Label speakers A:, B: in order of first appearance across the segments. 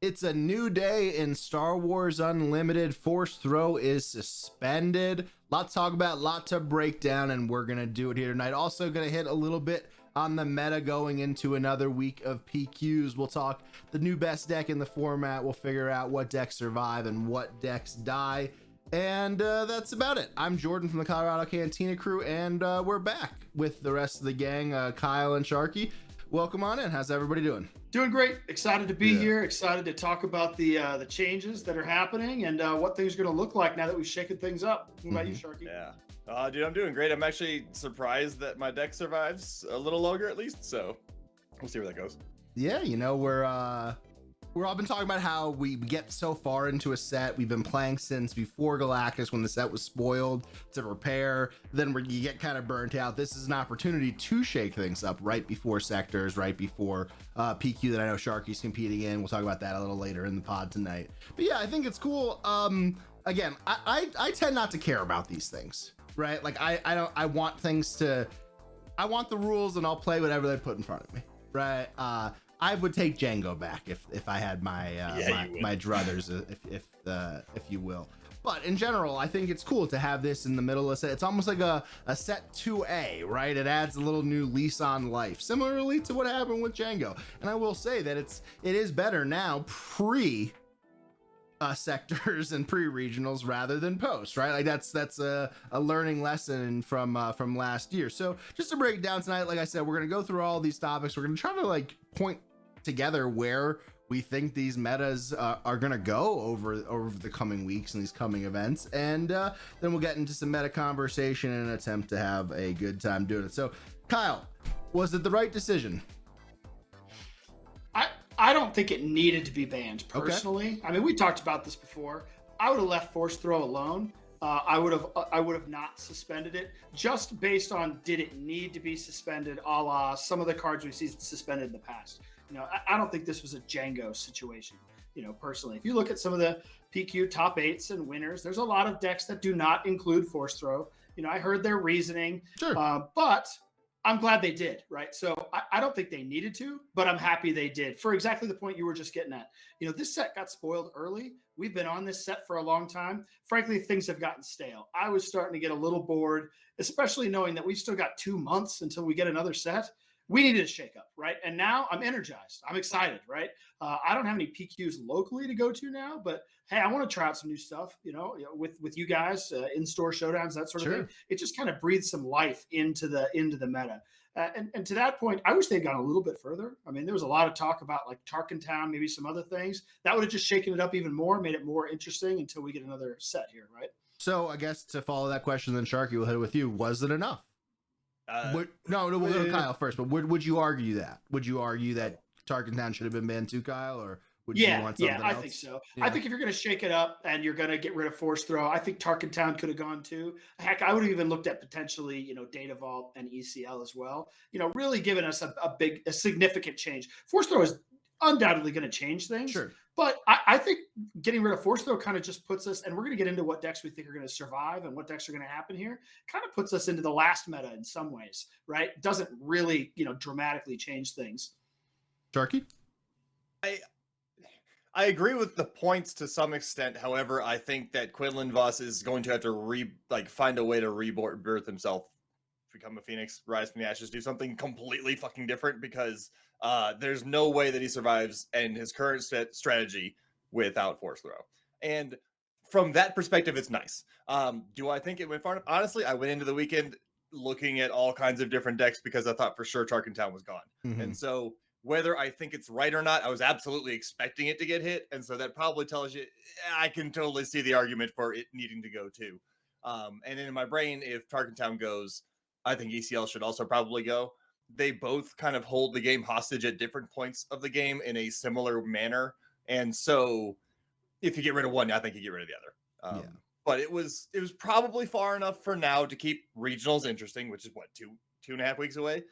A: It's a new day in Star Wars Unlimited. Force Throw is suspended. Lot to talk about, lot to break down, and we're going to do it here tonight. Also going to hit a little bit on the meta going into another week of PQs. We'll talk the new best deck in the format. We'll figure out what decks survive and what decks die. And that's about it. I'm Jordan from the Colorado Cantina Crew, and we're back with the rest of the gang, Kyle and Sharky. Welcome on in. How's everybody doing?
B: Doing great. Excited to be here. Excited to talk about the changes that are happening and what things are going to look like now that we've shaken things up. What about you, Sharky?
C: Yeah. Dude, I'm doing great. I'm actually surprised that my deck survives a little longer at least. So we'll see where that goes.
A: Yeah, you know, we're all been talking about how we get so far into a set. We've been playing since before Galactus when the set was spoiled to repair. Then you get kind of burnt out. This is an opportunity to shake things up right before sectors, right before PQ that I know Sharky's competing in. We'll talk about that a little later in the pod tonight. But yeah, I think it's cool. Again, I tend not to care about these things, right? Like I want the rules and I'll play whatever they put in front of me, right? I would take Django back if I had my my druthers, if you will. But in general, I think it's cool to have this in the middle of set. It's almost like a set 2A, right? It adds a little new lease on life, similarly to what happened with Django. And I will say that it is better now pre sectors and pre-regionals rather than post, right? Like that's a learning lesson from last year. So just to break it down tonight, like I said, we're gonna go through all these topics. We're gonna try to like point together where we think these metas are gonna go over the coming weeks and these coming events, and then we'll get into some meta conversation in an attempt to have a good time doing it. So Kyle, was it the right decision?
B: I don't think it needed to be banned personally. Okay. I mean, we talked about this before. I would have left Force Throw alone. I would have not suspended it just based on did it need to be suspended, a la some of the cards we've seen suspended in the past. You know, I don't think this was a Django situation. You know, personally, if you look at some of the PQ top 8s and winners, there's a lot of decks that do not include Force Throw. You know, I heard their reasoning,
A: sure.
B: But I'm glad they did, right? So I don't think they needed to, but I'm happy they did for exactly the point you were just getting at. You know, this set got spoiled early. We've been on this set for a long time. Frankly, things have gotten stale. I was starting to get a little bored, especially knowing that we've still got 2 months until we get another set. We needed a shakeup, right? And now I'm energized. I'm excited, right? I don't have any PQs locally to go to now, but hey, I want to try out some new stuff, you know with you guys, in-store showdowns, that sort of thing. It just kind of breathes some life into the meta. And to that point, I wish they'd gone a little bit further. I mean, there was a lot of talk about like Tarkin Town, maybe some other things. That would have just shaken it up even more, made it more interesting until we get another set here, right?
A: So I guess to follow that question, then Sharky will hit it with you. Was it enough? We'll go to Kyle first, but would you argue that? Would you argue that Tarkin Town should have been banned too, Kyle, or would you want something else?
B: I think so.
A: Yeah.
B: I think if you're going to shake it up and you're going to get rid of Force Throw, I think Tarkin Town could have gone too. Heck, I would have even looked at potentially, you know, Data Vault and ECL as well. You know, really giving us a significant change. Force Throw is undoubtedly going to change things.
A: Sure.
B: But I think getting rid of Force Throw kind of just puts us, and we're going to get into what decks we think are going to survive and what decks are going to happen here, kind of puts us into the last meta in some ways, right? Doesn't really, you know, dramatically change things.
A: Sharky?
C: I agree with the points to some extent. However, I think that Quinlan Voss is going to have to find a way to rebirth himself, become a phoenix, rise from the ashes, do something completely fucking different, because there's no way that he survives in his current strategy without Force Throw. And from that perspective, it's nice. Do I think it went far enough? Honestly, I went into the weekend looking at all kinds of different decks because I thought for sure Tarkin Town was gone. Mm-hmm. And so whether I think it's right or not, I was absolutely expecting it to get hit. And so that probably tells you, I can totally see the argument for it needing to go too. And in my brain, if Tarkin Town goes, I think ECL should also probably go. They both kind of hold the game hostage at different points of the game in a similar manner. And so if you get rid of one, I think you get rid of the other. But it was probably far enough for now to keep regionals interesting, which is what, two and a half weeks away.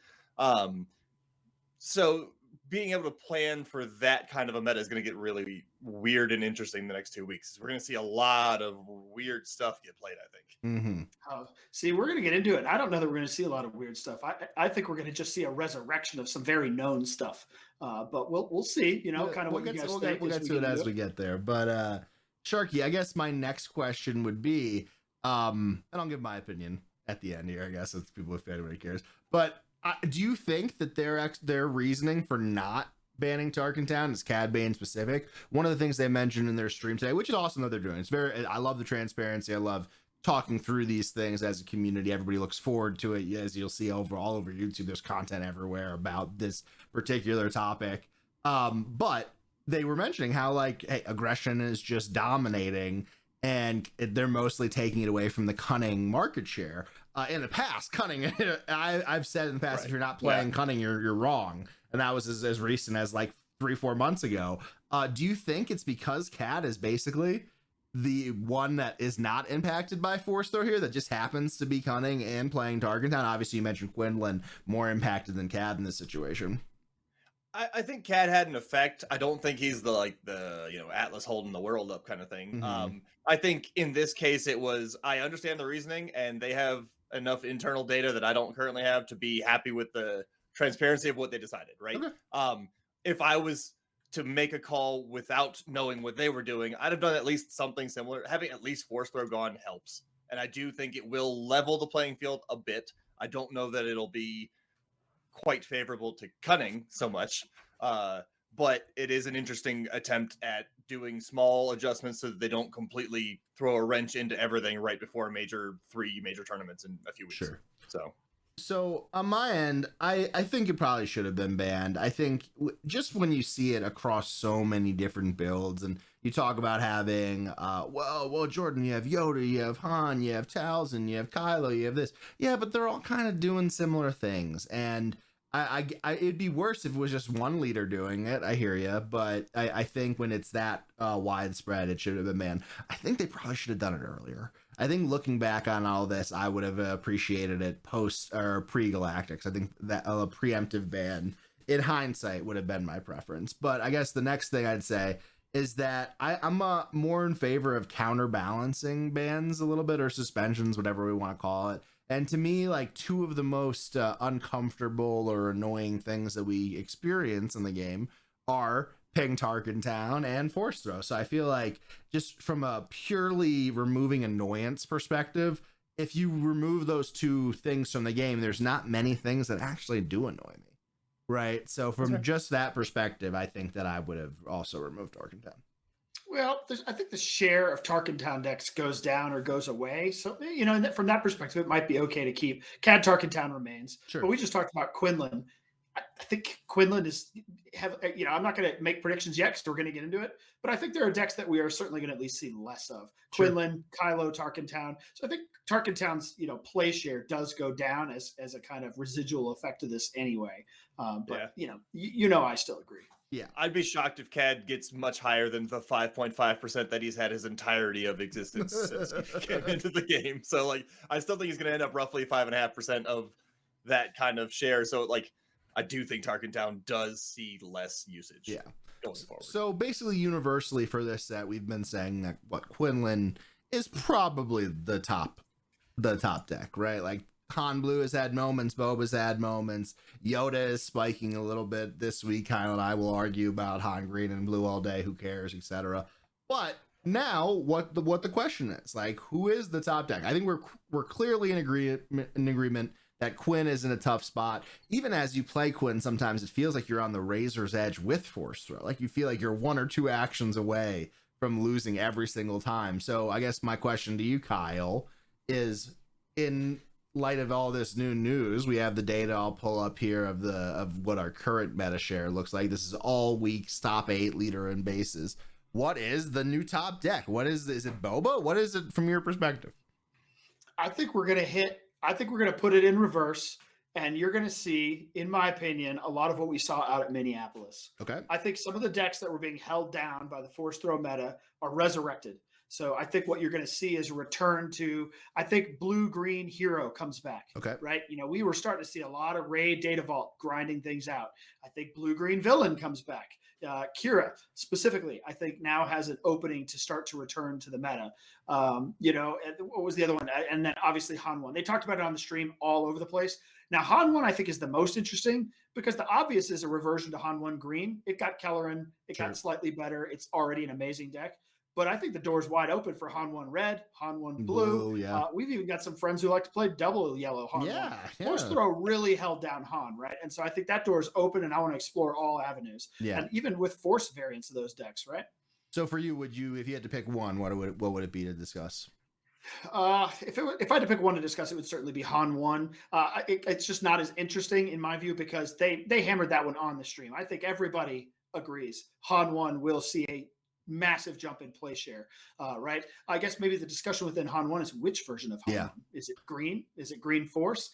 C: So being able to plan for that kind of a meta is going to get really weird and interesting the next 2 weeks. We're going to see a lot of weird stuff get played, I think.
A: Mm-hmm.
B: See, we're going to get into it. I don't know that we're going to see a lot of weird stuff. I think we're going to just see a resurrection of some very known stuff. But we'll see. You know, kind of what you guys think.
A: We'll get to it as we get there. But Sharky, I guess my next question would be, and I'll give my opinion at the end here. I guess it's people if anybody cares. But do you think that their reasoning for not banning Tarkin Town is Cad Bane specific? One of the things they mentioned in their stream today, which is awesome that they're doing. I love the transparency. I love talking through these things as a community. Everybody looks forward to it. As you'll see all over YouTube, there's content everywhere about this particular topic. But they were mentioning how like, hey, aggression is just dominating, and they're mostly taking it away from the cunning market share. In the past, cunning, I've said in the past, if you're not playing cunning, you're wrong. And that was as recent as like 3-4 months ago. Do you think it's because Cad is basically the one that is not impacted by Force Throw here, that just happens to be cunning and playing Tarkin Town? Obviously, you mentioned Quinlan more impacted than Cad in this situation.
C: I think Cad had an effect. I don't think he's the Atlas holding the world up kind of thing.
A: Mm-hmm.
C: I think in this case it was, I understand the reasoning, and they have enough internal data that I don't currently have to be happy with the transparency of what they decided, right?
A: Okay.
C: If I was to make a call without knowing what they were doing, I'd have done at least something similar. Having at least Force Throw gone helps. And I do think it will level the playing field a bit. I don't know that it'll be quite favorable to cunning so much, but it is an interesting attempt at doing small adjustments so that they don't completely throw a wrench into everything right before three major tournaments in a few weeks.
A: Sure.
C: So
A: on my end, I think it probably should have been banned. I think just when you see it across so many different builds, and you talk about having, well, Jordan, you have Yoda, you have Han, you have Talzin, you have Kylo, you have this. Yeah, but they're all kind of doing similar things. And it'd be worse if it was just one leader doing it. I hear you, but I think when it's that widespread, it should have been banned. I think they probably should have done it earlier. I think looking back on all this, I would have appreciated it post or pre-Galactics. I think that a preemptive ban in hindsight would have been my preference. But I guess the next thing I'd say is that I'm more in favor of counterbalancing bans a little bit, or suspensions, whatever we want to call it. And to me, like, two of the most uncomfortable or annoying things that we experience in the game are ping Tarkin Town and Force Throw. So I feel like, just from a purely removing annoyance perspective, if you remove those two things from the game, there's not many things that actually do annoy me. Right. So from just that perspective, I think that I would have also removed Tarkin Town.
B: Well, I think the share of Tarkin Town decks goes down or goes away. So, from that perspective, it might be okay to keep. Cad Tarkin Town remains.
A: Sure.
B: But we just talked about Quinlan. I think Quinlan I'm not going to make predictions yet because we're going to get into it. But I think there are decks that we are certainly going to at least see less of. Sure. Quinlan, Kylo, Tarkin Town. So I think Tarkin Town's, play share does go down as a kind of residual effect of this anyway. But I still agree.
A: Yeah,
C: I'd be shocked if Cad gets much higher than the 5.5% that he's had his entirety of existence since he came into the game. So, I still think he's going to end up roughly 5.5% of that kind of share. So, I do think Tarkin Town does see less usage.
A: Yeah.
C: Going forward.
A: So basically, universally for this set, we've been saying that Quinlan is probably the top deck, right? Like, Han Blue has had moments, Boba's had moments, Yoda is spiking a little bit this week. Kyle and I will argue about Han Green and Blue all day, who cares, etc. But now, what the question is, like, who is the top deck? I think we're clearly in agreement that Quinn is in a tough spot. Even as you play Quinn, sometimes it feels like you're on the razor's edge with Force Throw. Like, you feel like you're one or two actions away from losing every single time. So I guess my question to you, Kyle, is, in light of all this new news, we have the data I'll pull up here of what our current meta share looks like. This is all week's top 8 leader and bases. What is the new top deck? Is it Boba? What is it from your perspective?
B: I think we're going to put it in reverse, and you're going to see, in my opinion, a lot of what we saw out at Minneapolis.
A: Okay.
B: I think some of the decks that were being held down by the Force Throw meta are resurrected. So I think what you're going to see is a return to, I think blue green hero comes back.
A: Okay.
B: Right. We were starting to see a lot of raid data vault grinding things out. I think blue green villain comes back. Kira specifically, I think now has an opening to start to return to the meta. And what was the other one? And then obviously Han 1. They talked about it on the stream all over the place. Now, Han 1, I think, is the most interesting because the obvious is a reversion to Han 1 green. It got Kelleran. It got slightly better. It's already an amazing deck. But I think the door's wide open for Han 1 red, Han 1 blue.
A: Yeah.
B: We've even got some friends who like to play double yellow Han 1. Force throw really held down Han, right? And so I think that door is open, and I want to explore all avenues.
A: Yeah.
B: And even with Force variants of those decks, right?
A: So for you, if you had to pick one, what would it be to discuss?
B: If I had to pick one to discuss, it would certainly be Han 1. It's just not as interesting in my view because they hammered that one on the stream. I think everybody agrees Han 1 will see a massive jump in play share, right? I guess maybe the discussion within Han 1 is which version of Han 1? Is it green? Is it green Force?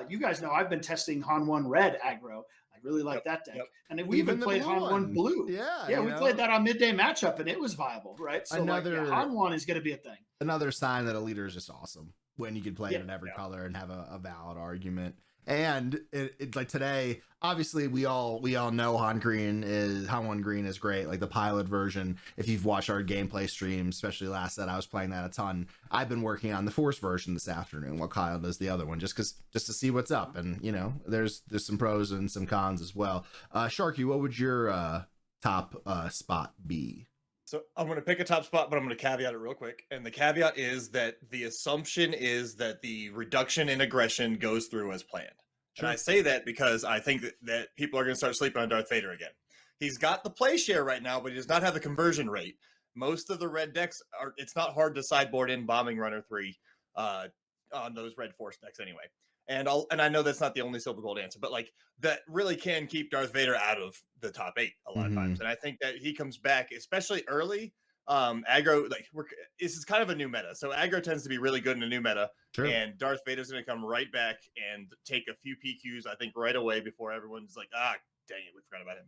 B: You guys know I've been testing Han 1 red aggro. I really like that deck. And we even played Han 1 blue. Yeah, we played that on midday matchup and it was viable, right? So Han 1 is going to be a thing.
A: Another sign that a leader is just awesome when you can play it in every color and have a valid argument. And it's like today, obviously we all know Han 1 green is great. Like the pilot version, if you've watched our gameplay stream, especially last set, I was playing that a ton. I've been working on the Force version this afternoon while Kyle does the other one, just to see what's up. And there's some pros and some cons as well. Sharky, what would your top spot be?
C: So I'm going to pick a top spot, but I'm going to caveat it real quick. And the caveat is that the assumption is that the reduction in aggression goes through as planned. Sure. And I say that because I think that people are going to start sleeping on Darth Vader again. He's got the play share right now, but he does not have the conversion rate. Most of the red decks it's not hard to sideboard in Bombing Runner 3 on those red Force decks anyway. And I know that's not the only silver gold answer, but like that really can keep Darth Vader out of the top 8 a lot of times. And I think that he comes back, especially early. Aggro, this is kind of a new meta. So aggro tends to be really good in a new meta. Sure. And Darth Vader's going to come right back and take a few PQs, I think, right away before everyone's like, dang it, we forgot about him.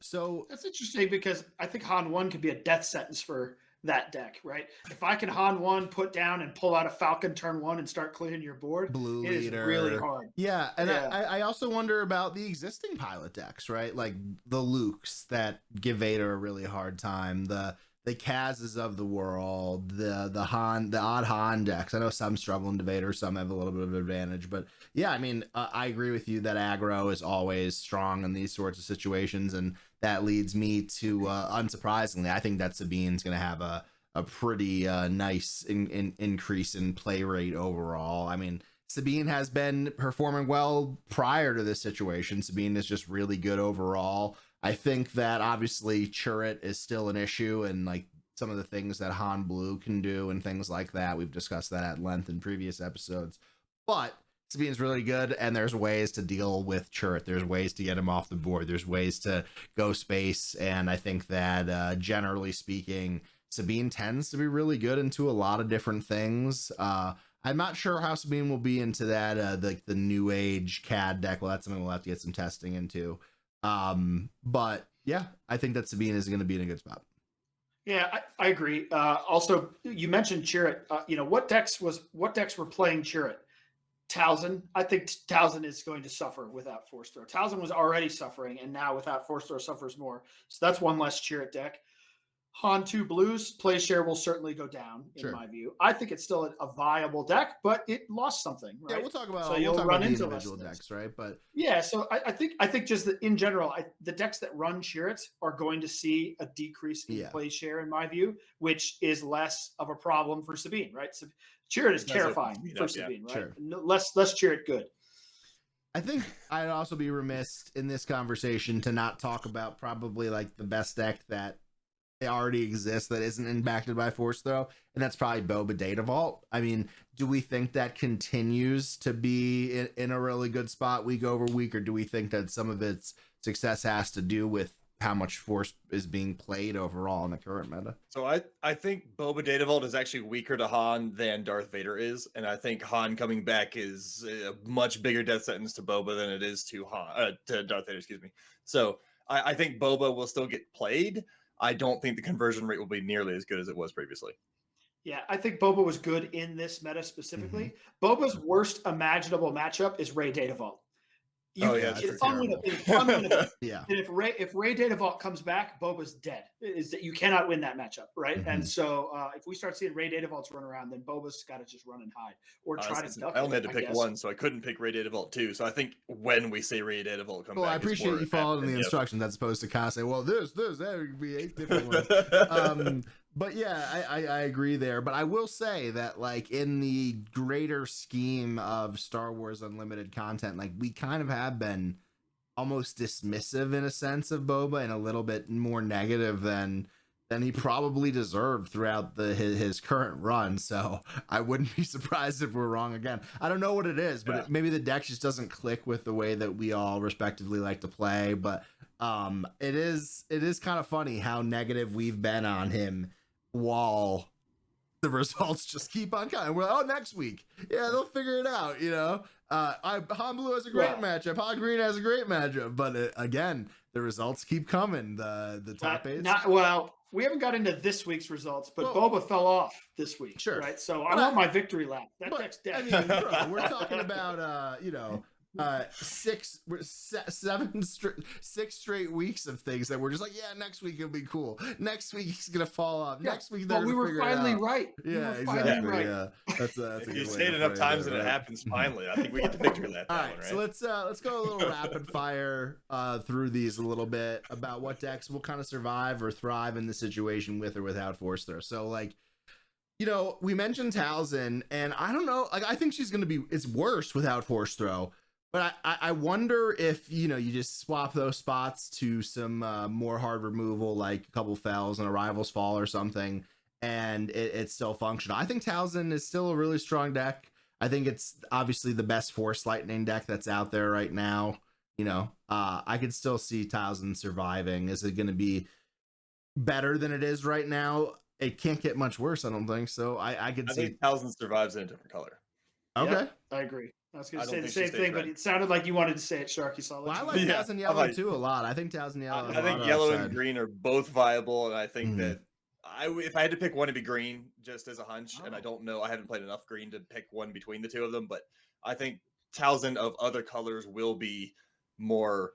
A: So
B: that's interesting because I think Han 1 could be a death sentence for that deck, right? If I can Han 1 put down and pull out a Falcon turn 1 and start cleaning your board,
A: blue
B: it
A: leader.
B: Is really hard.
A: Yeah, and I also wonder about the existing pilot decks, right? Like the Lukes that give Vader a really hard time, the Kaz's of the world, the odd Han decks. I know some struggle into Vader, some have a little bit of advantage, but yeah, I mean, I agree with you that aggro is always strong in these sorts of situations, and that leads me to, unsurprisingly, I think that Sabine's going to have a pretty nice increase in play rate overall. I mean, Sabine has been performing well prior to this situation. Sabine is just really good overall. I think that obviously Chirrut is still an issue, and like some of the things that Han Blue can do and things like that. We've discussed that at length in previous episodes. But Sabine's really good, and there's ways to deal with Chirrut. There's ways to get him off the board. There's ways to go space, and I think that generally speaking, Sabine tends to be really good into a lot of different things. I'm not sure how Sabine will be into that, the new age CAD deck. Well, that's something we'll have to get some testing into. But yeah, I think that Sabine is going to be in a good spot.
B: Yeah, I agree. Also, you mentioned Chirrut. What decks were playing Chirrut? Talzin. I think Talzin is going to suffer without Force Throw. Talzin was already suffering, and now without Force Throw suffers more. So that's one less Chirrut deck. Han 2 blues play share will certainly go down in my view. I think it's still a viable deck, but it lost something. Right?
A: Yeah, we'll talk about.
B: So
A: you'll
B: run
A: about
B: into
A: individual decks, right? But
B: yeah, so I think just that in general, the decks that run Chirrut are going to see a decrease in play share in my view, which is less of a problem for Sabine, right? So Chirrut is terrifying for Sabine, right? Sure. Less Chirrut good.
A: I think I'd also be remiss in this conversation to not talk about probably like the best deck that already exists that isn't impacted by Force Throw, and that's probably Boba Data Vault. I mean, do we think that continues to be in a really good spot week over week, or do we think that some of its success has to do with how much Force is being played overall in the current meta?
C: So I think Boba Data Vault is actually weaker to Han than Darth Vader is, and I think Han coming back is a much bigger death sentence to Boba than it is to to Darth Vader, excuse me. So I think Boba will still get played. I don't think the conversion rate will be nearly as good as it was previously.
B: Yeah, I think Boba was good in this meta
A: Mm-hmm.
B: specifically. Boba's worst imaginable matchup is Ray Data Vault.
C: Oh
B: You
C: yeah,
A: Yeah,
C: it's
A: it's
B: it's
C: true.
B: unwinnable.
A: terrible.
B: It's unwinnable.
A: Yeah.
B: And if Ray Data Vault comes back, Boba's dead. Is that you cannot win that matchup, right?
A: Mm-hmm.
B: And so if we start seeing Ray Data Vaults run around, then Boba's got to just run and hide or try to duck
C: I only
B: it,
C: had to
B: I
C: pick
B: guess.
C: one, so I couldn't pick Radiated Vault 2. So I think when we say Radiated Vault come
A: Well, I
C: back is
A: appreciate
C: more
A: you
C: apt
A: following
C: than
A: the
C: if.
A: instructions as opposed to kind of say, well, that would be 8 different ones. But yeah, I agree there. But I will say that, like, in the greater scheme of Star Wars Unlimited content, like, we kind of have been almost dismissive in a sense of Boba and a little bit more negative than he probably deserved throughout his current run. So I wouldn't be surprised if we're wrong again. I don't know what it is, but
C: Yeah.
A: maybe the deck just doesn't click with the way that we all respectively like to play. But it is kind of funny how negative we've been on him while the results just keep on coming. We're like, oh, next week, yeah, they'll figure it out. Han Blue has a great matchup. Han Green has a great matchup. But again, the results keep coming. The top eights.
B: We haven't got into this week's results, but
A: Well,
B: Boba fell off this week,
A: sure.
B: right? So
A: But
B: I want my victory lap. That deck's dead.
A: I mean, bro, we're talking about 6 straight weeks of things that we're just like, yeah, next week it'll be cool. Next week he's gonna fall off.
B: Yeah.
A: Next week
B: Well, we were finally right.
A: Yeah,
B: exactly.
A: Right. Yeah, that's
C: If
A: a
C: you
A: good
C: say it enough times and it happens, finally, I think we get the victory lap.
A: All
C: That
A: right,
C: one, right?
A: so let's go a little rapid fire through these a little bit about what decks will kind of survive or thrive in the situation with or without Force Throw. So, like, we mentioned Talzin, and I don't know, like, I think she's gonna be, it's worse without Force Throw. But I wonder if, you just swap those spots to some more hard removal, like a couple fells and a rival's fall or something, and it's still functional. I think Talzin is still a really strong deck. I think it's obviously the best Force Lightning deck that's out there right now. I could still see Talzin surviving. Is it going to be better than it is right now? It can't get much worse, I don't think. So I
C: think Talzin survives in a different color.
A: Okay.
B: Yep, I agree. I was going to say the same thing, but it sounded like you wanted to say it, Sharky. So
A: I like Talzin Yellow too a lot. I think Talzin Yellow.
C: I think yellow and green are both viable, and I think that if I had to pick one, it'd be green, just as a hunch. And I don't know, I haven't played enough green to pick one between the two of them, but I think Talzin of other colors will be more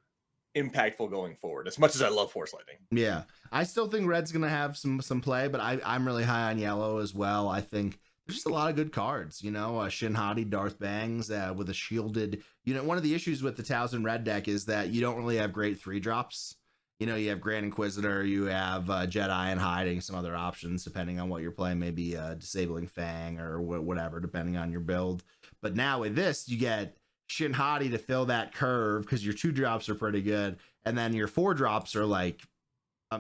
C: impactful going forward. As much as I love Force Lightning,
A: yeah, I still think red's gonna have some play, but I'm really high on yellow as well. I think there's just a lot of good cards, Shin Hati, Darth Bangs with a shielded. One of the issues with the Talzin red deck is that you don't really have great 3-drops. You have Grand Inquisitor, you have Jedi and hiding, some other options depending on what you're playing, maybe disabling Fang or whatever, depending on your build. But now with this, you get Shin Hati to fill that curve because your 2-drops are pretty good, and then your 4-drops are like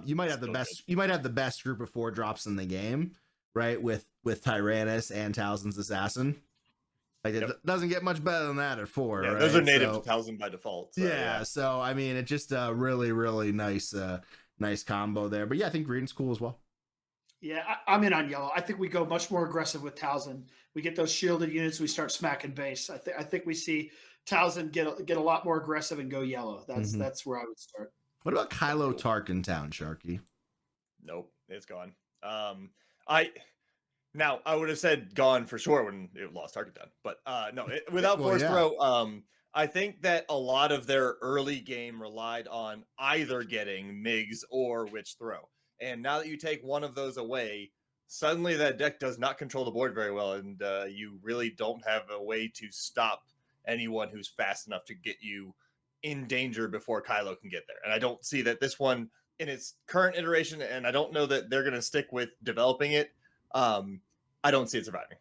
A: you might have the best. You might have the best group of 4-drops in the game, right? With Tyrannus and Talzin's Assassin. Like, it doesn't get much better than that at 4.
C: Yeah,
A: right?
C: Those are native to Talzin by default. So,
A: yeah, so I mean, it's just a really, really nice combo there. But yeah, I think green's cool as well.
B: Yeah, I'm in on yellow. I think we go much more aggressive with Talzin. We get those shielded units. We start smacking base. I think we see Talzin get a lot more aggressive and go yellow. That's where I would start.
A: What about Kylo Tarkin Town, Sharky?
C: Nope, it's gone. I would have said gone for sure when it lost Tarkin Town, but no, without Force Throw. I think that a lot of their early game relied on either getting MIGs or Witch Throw. And now that you take one of those away, suddenly that deck does not control the board very well, and you really don't have a way to stop anyone who's fast enough to get you in danger before Kylo can get there. And I don't see that this one in its current iteration, and I don't know that they're going to stick with developing it. I don't see it surviving.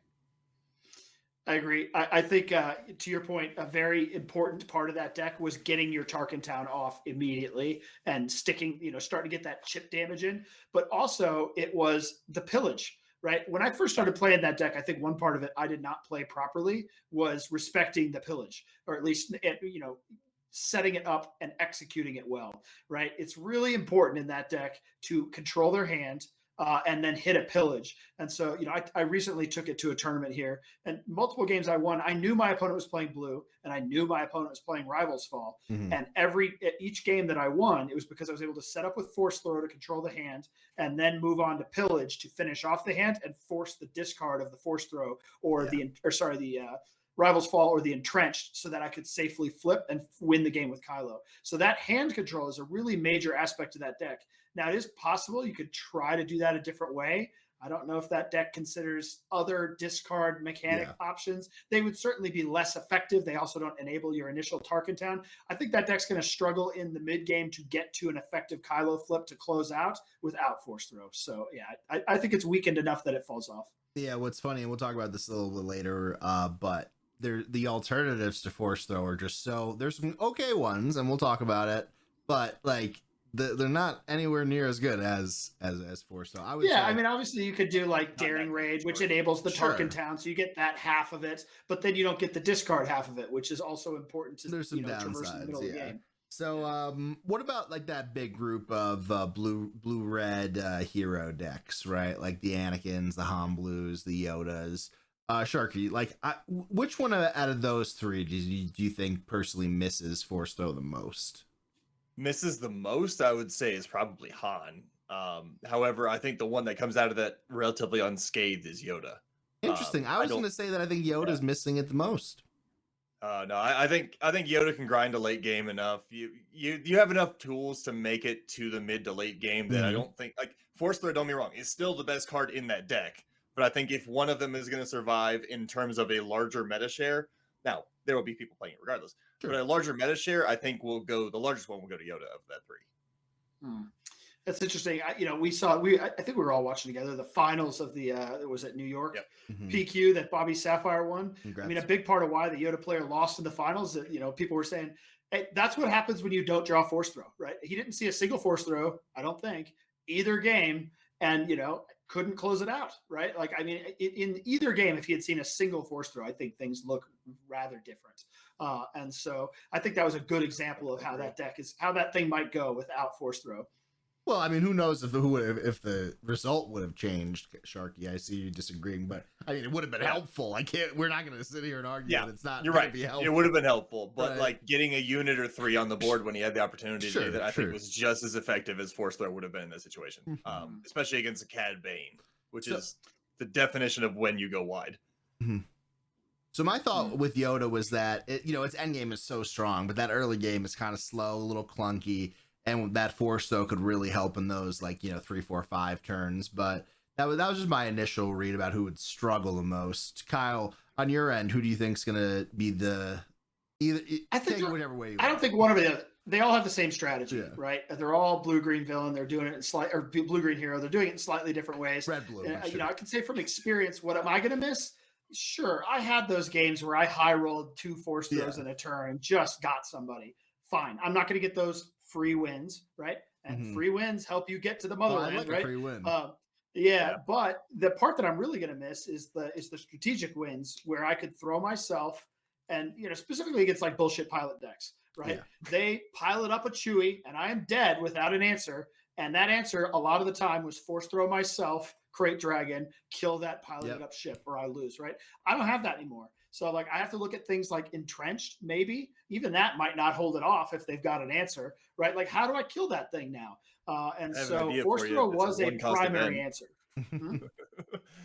B: I agree. I think, to your point, a very important part of that deck was getting your Tarkin Town off immediately and sticking, starting to get that chip damage in. But also, it was the pillage, right? When I first started playing that deck, I think one part of it I did not play properly was respecting the pillage, or at least, setting it up and executing it well, right? It's really important in that deck to control their hand, and then hit a pillage. And so, I recently took it to a tournament here, and multiple games I won. I knew my opponent was playing blue, and I knew my opponent was playing Rivals Fall.
A: Mhm.
B: And each game that I won, it was because I was able to set up with Force Throw to control the hand, and then move on to pillage to finish off the hand and force the discard of the Force Throw or the Rivals Fall or the Entrenched, so that I could safely flip and win the game with Kylo. So that hand control is a really major aspect of that deck. Now, it is possible you could try to do that a different way. I don't know if that deck considers other discard mechanic options. They would certainly be less effective. They also don't enable your initial Tarkin Town. I think that deck's going to struggle in the mid game to get to an effective Kylo flip to close out without Force Throw. So, yeah, I think it's weakened enough that it falls off.
A: Yeah, what's funny, and we'll talk about this a little bit later, but the alternatives to Force Throw are just there's some okay ones, and we'll talk about it, but like they're not anywhere near as good as Force Throw.
B: I mean, obviously you could do like Daring Rage, which enables the Tarkin Town, so you get that half of it, but then you don't get the discard half of it, which is also important to
A: there's some
B: traverse in the middle of the game.
A: So, what about like that big group of blue-red hero decks, right? Like the Anakins, the Han Blues, the Yodas. Sharky, like, which one out of those three do you think personally misses Force Throw the most?
C: Misses the most, I would say, is probably Han. However, I think the one that comes out of that relatively unscathed is Yoda.
A: Interesting. I was going to say that I think Yoda's missing it the most.
C: No, I think Yoda can grind a late game enough. You have enough tools to make it to the mid to late game that I don't think, like, Force Throw, don't be wrong, is still the best card in that deck. But I think if one of them is going to survive in terms of a larger meta share, now there will be people playing it regardless. Sure. But a larger meta share, I think the largest one will go to Yoda of that three.
B: That's interesting. I think we were all watching together the finals of the was it New York PQ that Bobby Sapphire won. Congrats. I mean, a big part of why the Yoda player lost in the finals, that people were saying, hey, that's what happens when you don't draw Force Throw, right? He didn't see a single Force Throw, I don't think, either game, and couldn't close it out, right? Like, I mean, in either game, if he had seen a single Force Throw, I think things look rather different. And so I think that was a good example of how that thing might go without Force Throw.
A: Well, I mean, who knows if the result would have changed, Sharky? I see you disagreeing, but I mean, it would have been helpful. We're not going to sit here and argue that it's not.
C: You're right.
A: Be helpful.
C: It would have been helpful, but like getting a unit or three on the board when he had the opportunity to do that, I think was just as effective as Force Throw would have been in this situation, especially against a Cad Bane, which is the definition of when you go wide.
A: Mm-hmm. So my thought with Yoda was that its end game is so strong, but that early game is kind of slow, a little clunky. And that Force Throw could really help in those 3, 4, 5 turns. But that was just my initial read about who would struggle the most. Kyle, on your end, who do you think is going to be I think whichever way you want.
B: I don't think one of the other. They all have the same strategy, right? They're all blue-green villain. They're doing it in blue-green hero. They're doing it in slightly different ways.
A: Red-blue.
B: I can say from experience, what am I going to miss? Sure, I had those games where I high rolled 2 Force Throws in a turn and just got somebody. Fine, I'm not going to get those free wins, right? And free wins help you get to the motherland, right?
A: A free win.
B: But the part that I'm really going to miss is the strategic wins where I could throw myself, and specifically against like bullshit pilot decks, right? Yeah. They pilot up a Chewie, and I am dead without an answer. And that answer, a lot of the time, was Force Throw myself, create dragon, kill that piloted up ship, or I lose, right? I don't have that anymore. So I have to look at things like entrenched, maybe. Even that might not hold it off if they've got an answer, right? Like, how do I kill that thing now? And so Force Throw was a primary answer.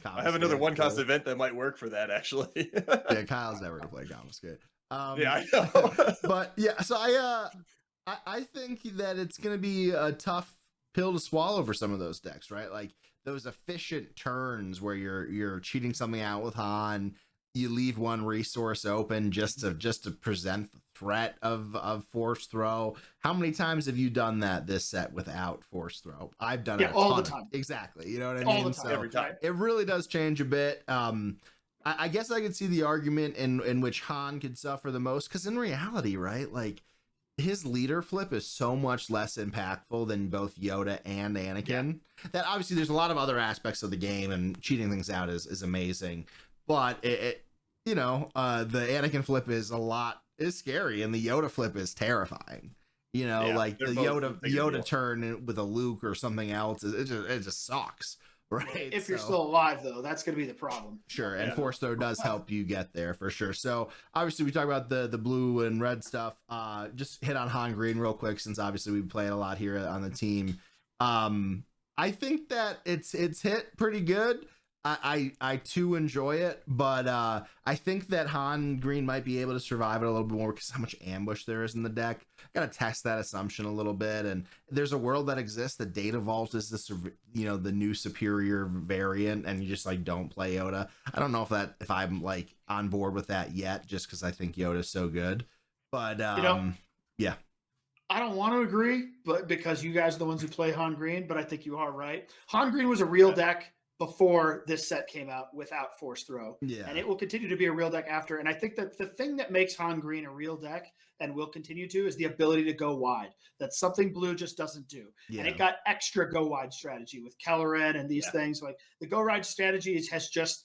C: I have another one-cost event that might work for that, actually.
A: Yeah, Kyle's never going to play Confiscate.
C: I know.
A: But yeah, so I think that it's going to be a tough pill to swallow for some of those decks, right? Like those efficient turns where you're cheating something out with Han. You leave one resource open just to present the threat of Force Throw. How many times have you done that this set without Force Throw? I've done it
B: all the time.
A: Exactly. You know what I mean?
B: All the time.
A: So
C: every time.
A: It really does change a bit. I guess I could see the argument in which Han could suffer the most, because in reality, right, like his leader flip is so much less impactful than both Yoda and Anakin. That obviously there's a lot of other aspects of the game, and cheating things out is amazing. But the Anakin flip is scary, and the Yoda flip is terrifying. You know,
C: Yeah,
A: like the
C: they're both a
A: Yoda
C: bigger deal.
A: turn with a Luke or something else. It just sucks, right?
B: If you're
A: So-
B: still alive, though, that's going to be the problem.
A: Sure, and
B: Yeah.
A: Force Throw does help you get there for sure. So obviously we talk about the blue and red stuff. Just hit on Han Green real quick, since obviously we play it a lot here on the team. I think that it's hit pretty good. I too enjoy it, but I think that Han Green might be able to survive it a little bit more because how much ambush there is in the deck. Gotta test that assumption a little bit, and there's a world that exists. The Data Vault is the the new superior variant, and you just like don't play Yoda. I don't know if I'm like on board with that yet, just because I think Yoda's so good. But yeah.
B: I don't want to agree, but because you guys are the ones who play Han Green, but I think you are right. Han Green was a real deck before this set came out without Force Throw.
A: Yeah.
B: And it will continue to be a real deck after. And I think that the thing that makes Han Green a real deck and will continue to is the ability to go wide. That's something blue just doesn't do.
A: Yeah.
B: And it got extra go wide strategy with Kelleran and these things. Like the go wide strategy has just,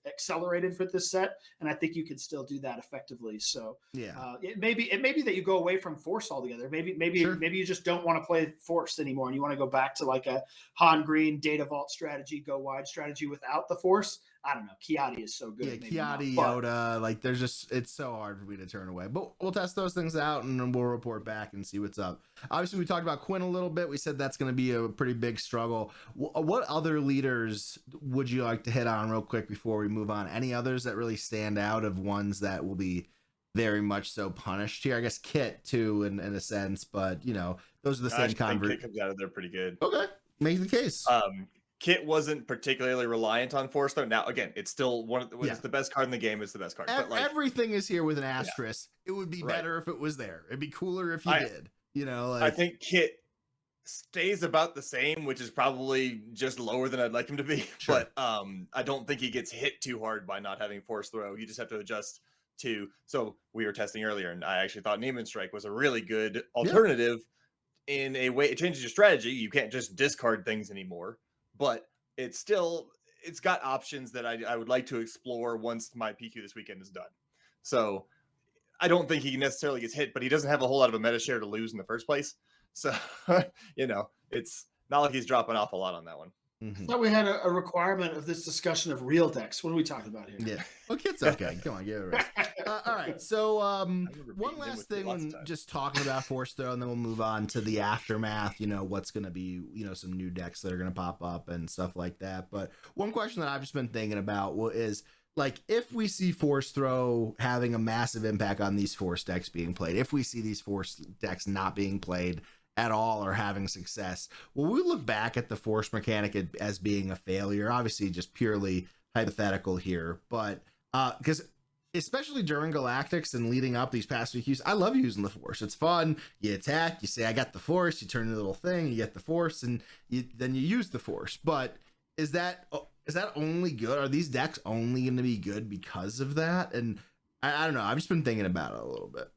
B: accelerated for this set. And I think you can still do that effectively. So it may be that you go away from Force altogether. Maybe you just don't want to play Force anymore and you want to go back to like a Han Green Data Vault strategy, go wide strategy without the Force. I don't know. Kiadi is so good.
A: Yeah, Kiadi, Yoda, like there's just, it's so hard for me to turn away. But we'll test those things out and then we'll report back and see what's up. Obviously, we talked about Quinn a little bit. We said that's going to be a pretty big struggle. What other leaders would you like to hit on real quick before we move on? Any others that really stand out of ones that will be very much so punished here? I guess Kit too, in a sense, but those are the same convert.
C: Kit comes out of there pretty good.
A: Okay, make the case.
C: Kit wasn't particularly reliant on Force Throw. Now, again, it's still it's the best card in the game. It's the best card. But
A: everything is here with an asterisk. It would be better if it was there. It'd be cooler if you did.
C: I think Kit stays about the same, which is probably just lower than I'd like him to be. Sure. But I don't think he gets hit too hard by not having Force Throw. You just have to adjust to. So we were testing earlier, and I actually thought Neiman Strike was a really good alternative in a way. It changes your strategy. You can't just discard things anymore. But it's got options that I would like to explore once my PQ this weekend is done. So I don't think he necessarily gets hit, but he doesn't have a whole lot of a meta share to lose in the first place. So, it's not like he's dropping off a lot on that one.
B: I thought we had a requirement of this discussion of real decks. What are we talking about here?
A: Yeah. Well, Kit's okay. Come on, give it a rest. All right. So one last thing when just talking about Force Throw, and then we'll move on to the aftermath, what's going to be, some new decks that are going to pop up and stuff like that. But one question that I've just been thinking about is, like, if we see Force Throw having a massive impact on these Force decks being played, if we see these Force decks not being played at all or having success, will we look back at the Force mechanic as being a failure? Obviously just purely hypothetical here, but because especially during Galactics and leading up these past few Qs, I love using the Force. It's fun. You attack, you say I got the Force, you turn the little thing, you get the Force, and then you use the Force. But is that only good? Are these decks only going to be good because of that? And I don't know, I've just been thinking about it a little bit.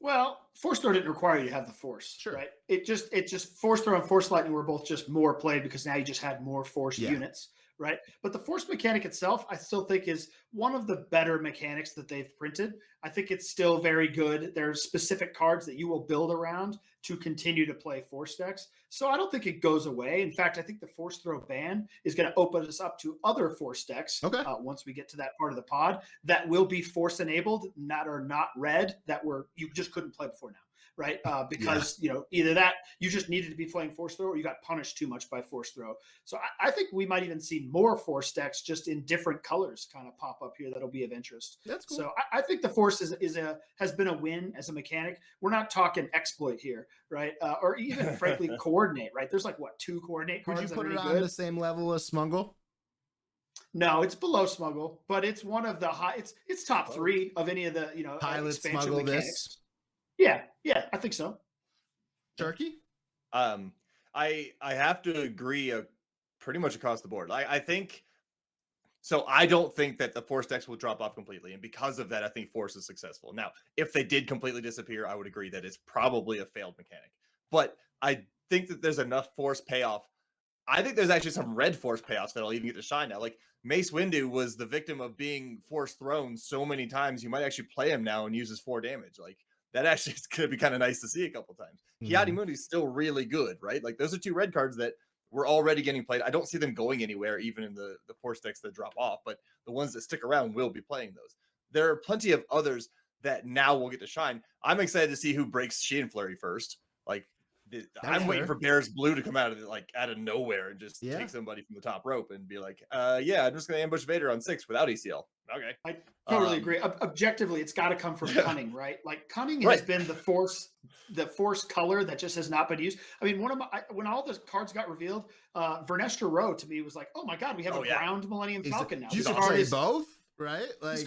B: Well, Force Throw didn't require you to have the Force, right? It just Force Throw and Force Lightning were both just more played because now you just had more Force units, right? But the Force mechanic itself, I still think is one of the better mechanics that they've printed. I think it's still very good. There's specific cards that you will build around to continue to play Force decks. So I don't think it goes away. In fact, I think the Force Throw ban is going to open us up to other Force decks once we get to that part of the pod that will be Force enabled, not red, that you just couldn't play before now. Right. Because, either that you just needed to be playing Force Throw or you got punished too much by Force Throw. So I think we might even see more Force decks just in different colors kind of pop up here. That'll be of interest.
A: That's cool.
B: So I think the Force has been a win as a mechanic. We're not talking exploit here, right? Or even frankly, coordinate, right? There's like two coordinate cards.
A: Would you put it on the same level as Smuggle?
B: No, it's below Smuggle, but it's one of the high. It's top 3 of any of the
A: Pilot,
B: expansion
A: Smuggle,
B: mechanics.
A: this.
B: Yeah, I think so.
A: Turkey?
C: I have to agree pretty much across the board. I think so. I don't think that the Force decks will drop off completely, and because of that, I think Force is successful. Now, if they did completely disappear, I would agree that it's probably a failed mechanic. But I think that there's enough Force payoff. I think there's actually some red Force payoffs that'll even get to shine now. Like Mace Windu was the victim of being Force thrown so many times. You might actually play him now and use his 4 damage. Like that actually is going to be kind of nice to see a couple times. Kiadi Muni's still really good, right? Like those are 2 red cards that were already getting played. I don't see them going anywhere, even in the force decks that drop off, but the ones that stick around will be playing those. There are plenty of others that now will get to shine. I'm excited to see who breaks Sheehan Flurry first. Like I'm waiting for Bears Blue to come out of nowhere and just take somebody from the top rope and be like, yeah, I'm just gonna ambush Vader on 6 without ECL. Okay.
B: I totally agree. Objectively, it's got to come from cunning, right? Like cunning has been the force color that just has not been used. I mean, when all the cards got revealed, Vernestra Row to me was like, oh my god, we have a ground Millennium Falcon now.
A: You can play both, right? Like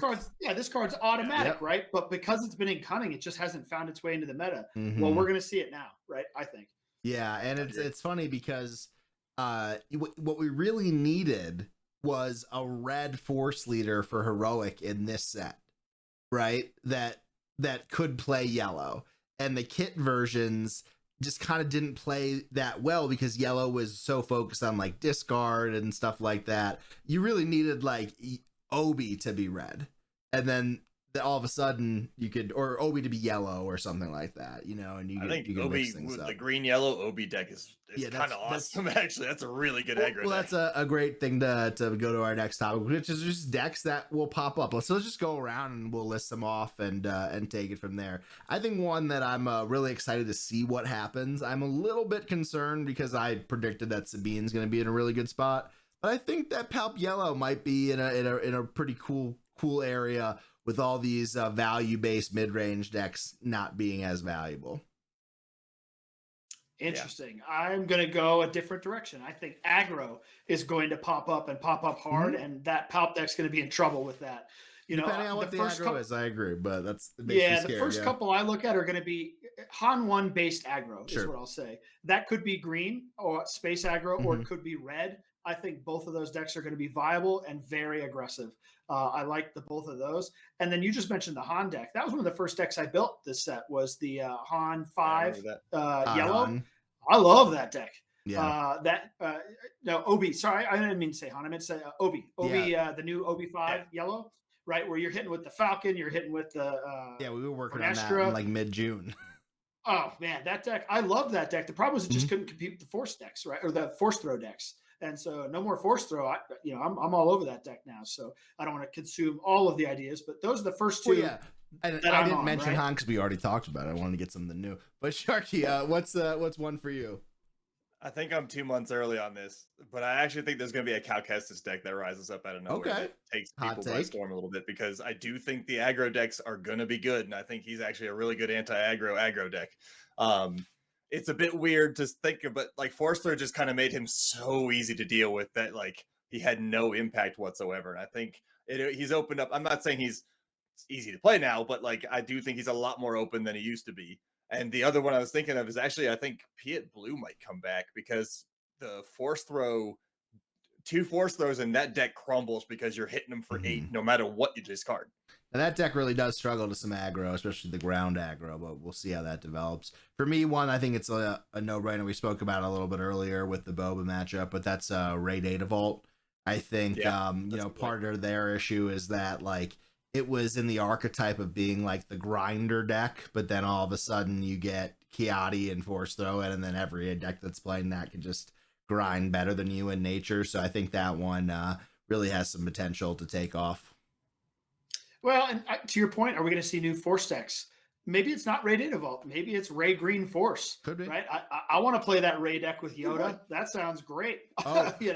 B: this card's automatic, right? But because it's been in cunning, it just hasn't found its way into the meta. Well, we're gonna see it now, right? I think.
A: Yeah, and it's funny because what we really needed was a red force leader for heroic in this set, right? That could play yellow, and the kit versions just kind of didn't play that well because yellow was so focused on like discard and stuff like that. You really needed like Obi to be red, and then all of a sudden you could, or Obi to be yellow or something like that, you know. And you can
C: Obi with the green yellow Obi deck is kind of awesome. Actually, that's a really good aggro.
A: Well,
C: deck.
A: That's a great thing to go to our next topic, which is just decks that will pop up. So let's just go around and we'll list them off and take it from there. I think one that I'm really excited to see what happens. I'm a little bit concerned because I predicted that Sabine's going to be in a really good spot, but I think that Palp Yellow might be in a pretty cool area with all these value-based mid-range decks not being as valuable.
B: Interesting. Yeah. I'm going to go a different direction. I think aggro is going to pop up and pop up hard, and that Palp deck's going to be in trouble with that.
A: Depending on what the aggro is, I agree, but that's the
B: first couple I look at are going to be Han 1 based aggro is what I'll say. That could be green or space aggro, or it could be red. I think both of those decks are going to be viable and very aggressive. I like both of those. And then you just mentioned the Han deck. That was one of the first decks I built this set was the Han 5 yellow. Han. I love that deck. Yeah. No, Obi. Sorry, I didn't mean to say Han. I meant to say Obi. Obi, the new Obi 5 yellow, right? Where you're hitting with the Falcon, you're hitting with the
A: we were working on that in like mid-June.
B: Oh man, that deck. I love that deck. The problem was it just couldn't compete with the force decks, right? Or the force throw decks. And so no more force throw. I'm all over that deck now. So I don't want to consume all of the ideas, but those are the first two.
A: Well, and I didn't mention Han because we already talked about it. I wanted to get something new. But Sharky, what's one for you?
C: I think I'm 2 months early on this, but I actually think there's going to be a Cal Kestis deck that rises up out of nowhere that takes people by storm a little bit, because I do think the aggro decks are going to be good, and I think he's actually a really good anti-aggro deck. It's a bit weird to think of, but like Force Throw just kind of made him so easy to deal with that like he had no impact whatsoever. And I think he's opened up. I'm not saying he's easy to play now, but like I do think he's a lot more open than he used to be. And the other one I was thinking of is actually I think Piet Blue might come back because the Force Throw, 2 Force Throws in that deck crumbles because you're hitting them for 8 no matter what you discard.
A: And that deck really does struggle to some aggro, especially the ground aggro, but we'll see how that develops. For me, one, I think it's a no-brainer. We spoke about it a little bit earlier with the Boba matchup, but that's Ray Data Vault. I think, part of their issue is that, like, it was in the archetype of being, like, the grinder deck, but then all of a sudden you get Kiadi and Force Throw it, and then every deck that's playing that can just grind better than you in nature. So I think that one really has some potential to take off.
B: Well, and to your point, are we going to see new Force decks? Maybe it's not Ray Data Vault. Maybe it's Ray Green Force.
A: Could be.
B: Right? I want to play that Ray deck with Yoda. That sounds great.
A: Oh, you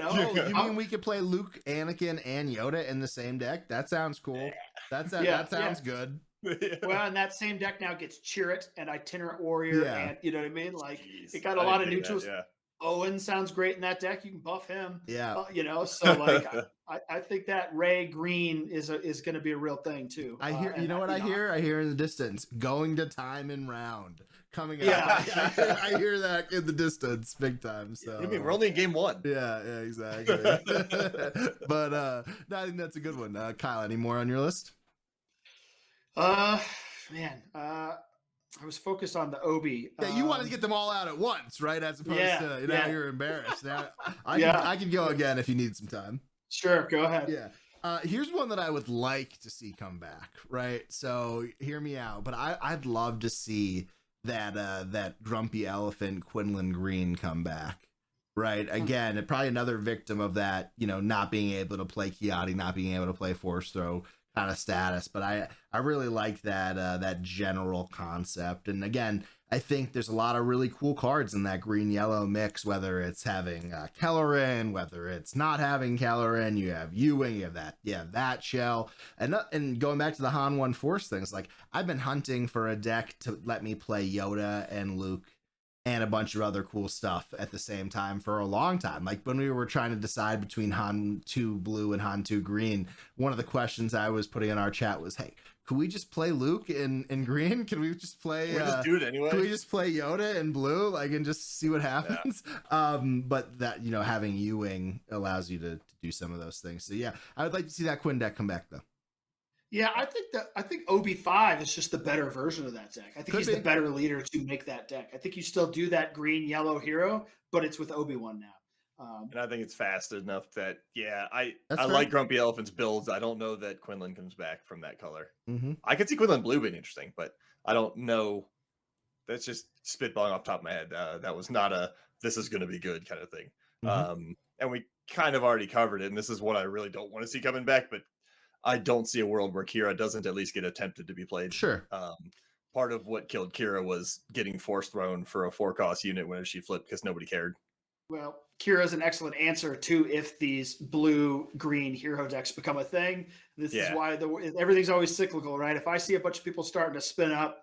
A: mean we could play Luke, Anakin, and Yoda in the same deck? That sounds cool. That sounds good.
B: Well, and that same deck now gets Chirrut and Itinerant Warrior, and you know what I mean? Like, it got a lot of neutrals. Owen sounds great in that deck. You can buff him.
A: Yeah.
B: So like I think that Ray Green is going to be a real thing too.
A: I hear, I hear? I hear in the distance, going to time and round coming up. Yeah. I hear that in the distance big time. So
C: I mean, we're only in game 1.
A: Yeah, exactly. But no, I think that's a good one. Kyle, any more on your list?
B: I was focused on the Obi.
A: Yeah, you wanted to get them all out at once, right? As opposed to now you're embarrassed. Now I can go again if you need some time.
B: Sure, go ahead.
A: Yeah. Here's one that I would like to see come back, right? So hear me out, but I'd love to see that grumpy elephant Quinlan Green come back, right? Again, probably another victim of that, not being able to play Kiadi, not being able to play force throw kind of status. But I really like that general concept. And again, I think there's a lot of really cool cards in that green yellow mix, whether it's having Kellerin, whether it's not having Kellerin. You have Ewing, you have that shell, and going back to the Han 1 Force things, like I've been hunting for a deck to let me play Yoda and Luke and a bunch of other cool stuff at the same time for a long time. Like when we were trying to decide between Han 2 blue and Han 2 green, one of the questions I was putting in our chat was, hey, could we just play Luke in green? Can we just play
C: just do it anyway?
A: Can we just play Yoda in blue, like, and just see what happens? Yeah. But that, having Ewing allows you to do some of those things. So yeah, I would like to see that Quinn deck come back though.
B: Yeah, I think OB5 is just the better version of that deck. I think he's the better leader to make that deck. I think you still do that green yellow hero, but it's with Obi-Wan now.
C: And I think it's fast enough that I like Grumpy Elephant's builds. I don't know that Quinlan comes back from that color.
A: Mm-hmm.
C: I could see Quinlan blue being interesting, but I don't know. That's just spitballing off the top of my head. That was not a this is going to be good kind of thing. Mm-hmm. And we kind of already covered it, and this is what I really don't want to see coming back, but I don't see a world where Kira doesn't at least get attempted to be played.
A: Sure.
C: Part of what killed Kira was getting force thrown for a 4-cost unit whenever she flipped because nobody cared.
B: Well, Kira's an excellent answer to if these blue-green hero decks become a thing. This is why everything's always cyclical, right? If I see a bunch of people starting to spin up,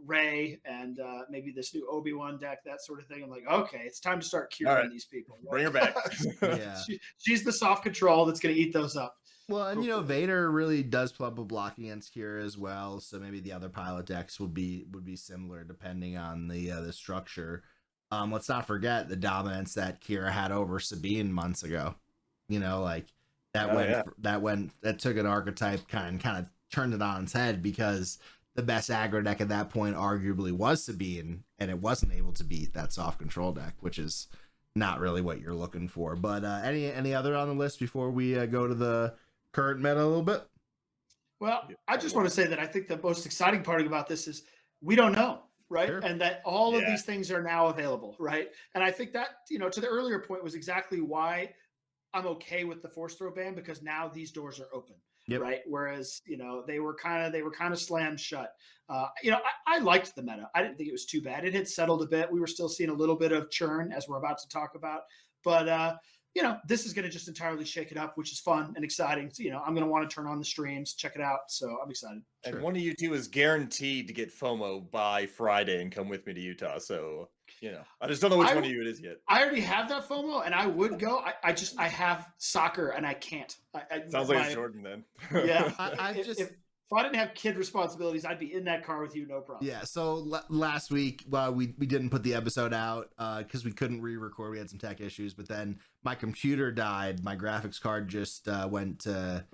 B: Rey and maybe this new Obi-Wan deck, that sort of thing, I'm like, okay, it's time to start curing these people. Right?
C: Bring her back.
A: Yeah,
B: she's the soft control that's going to eat those up.
A: Well, and Vader really does play up a block against Kira as well, so maybe the other pilot decks would be similar depending on the structure. Let's not forget the dominance that Kira had over Sabine months ago. That took an archetype kind of turned it on its head, because the best aggro deck at that point arguably was Sabine, and it wasn't able to beat that soft control deck, which is not really what you're looking for. But any other on the list before we go to the current meta a little bit?
B: Well, I just want to say that I think the most exciting part about this is we don't know. Right. Sure. And that all of these things are now available. Right. And I think that, to the earlier point was exactly why I'm okay with the force throw ban, because now these doors are open. Yep. Right. Whereas, they were kind of slammed shut. I liked the meta. I didn't think it was too bad. It had settled a bit. We were still seeing a little bit of churn, as we're about to talk about. But, this is going to just entirely shake it up, which is fun and exciting. So, I'm going to want to turn on the streams, check it out. So I'm excited.
C: And one of you two is guaranteed to get FOMO by Friday and come with me to Utah. So, I just don't know which one of you it is yet.
B: I already have that FOMO, and I would go. I have soccer and I can't.
C: Sounds like it's Jordan then.
B: Yeah. If I didn't have kid responsibilities, I'd be in that car with you, no problem.
A: Yeah. So last week, we didn't put the episode out because we couldn't re-record. We had some tech issues, but then my computer died. My graphics card just went to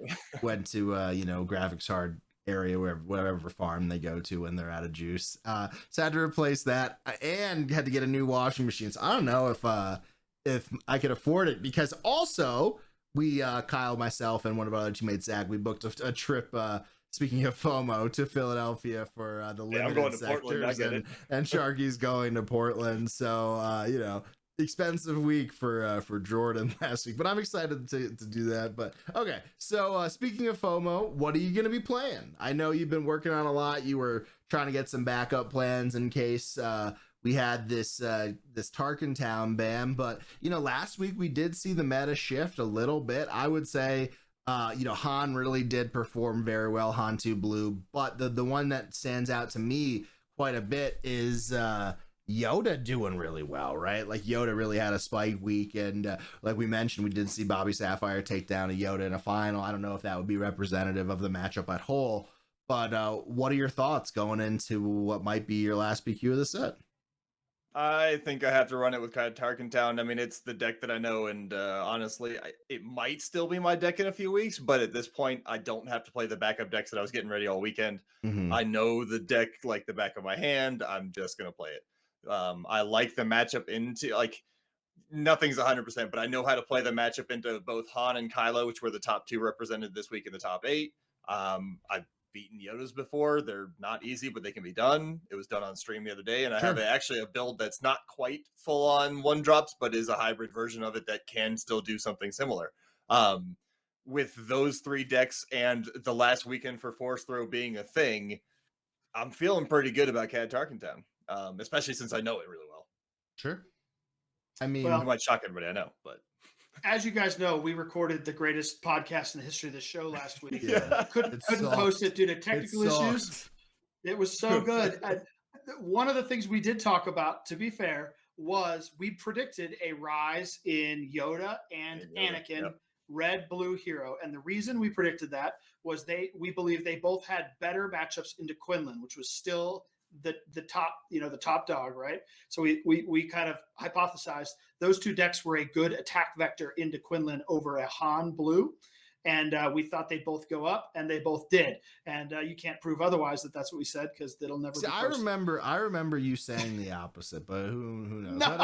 A: graphics card area, wherever farm they go to when they're out of juice. So I had to replace that and had to get a new washing machine. So I don't know if I could afford it, because also we Kyle, myself, and one of our other teammates, Zach, we booked a trip. Speaking of FOMO, to Philadelphia for the limited sectors, and Sharky's going to Portland. So expensive week for Jordan last week, but I'm excited to do that. But okay, so speaking of FOMO, what are you going to be playing? I know you've been working on a lot. You were trying to get some backup plans in case we had this Tarkin town ban, but last week we did see the meta shift a little bit. I would say Han really did perform very well, Han 2 blue, but the one that stands out to me quite a bit is Yoda doing really well, right? Like Yoda really had a spike week, and like we mentioned, we did see Bobby Sapphire take down a Yoda in a final. I don't know if that would be representative of the matchup at whole, but what are your thoughts going into what might be your last PQ of the set?
C: I think I have to run it with kind of Tarkin Town. I mean, it's the deck that I know, and honestly, it might still be my deck in a few weeks, but at this point, I don't have to play the backup decks that I was getting ready all weekend. Mm-hmm. I know the deck like the back of my hand. I'm just going to play it. I like the matchup into, like, nothing's 100%, but I know how to play the matchup into both Han and Kylo, which were the top 2 represented this week in the top 8. I've beaten Yodas before. They're not easy, but they can be done. It was done on stream the other day, and I have actually a build that's not quite full on 1-drops, but is a hybrid version of it that can still do something similar. With those 3 decks and the last weekend for Force Throw being a thing, I'm feeling pretty good about Cad Tarkin Town, especially since I know it really well.
A: Sure. I mean,
B: Well,
C: it might shock everybody, I know, but
B: as you guys know, we recorded the greatest podcast in the history of the show last week.
A: Yeah.
B: Couldn't post it due to technical issues. It was so good. One of the things we did talk about, to be fair, was we predicted a rise in Yoda and Anakin, red, blue hero. And the reason we predicted that was we believe they both had better matchups into Quinlan, which was still the top, the top dog, right? So we kind of hypothesized those 2 decks were a good attack vector into Quinlan over a Han blue. And we thought they'd both go up, and they both did. And you can't prove otherwise that's what we said, because it'll never be posted.
A: I remember you saying the opposite, but who knows?
B: No,
A: let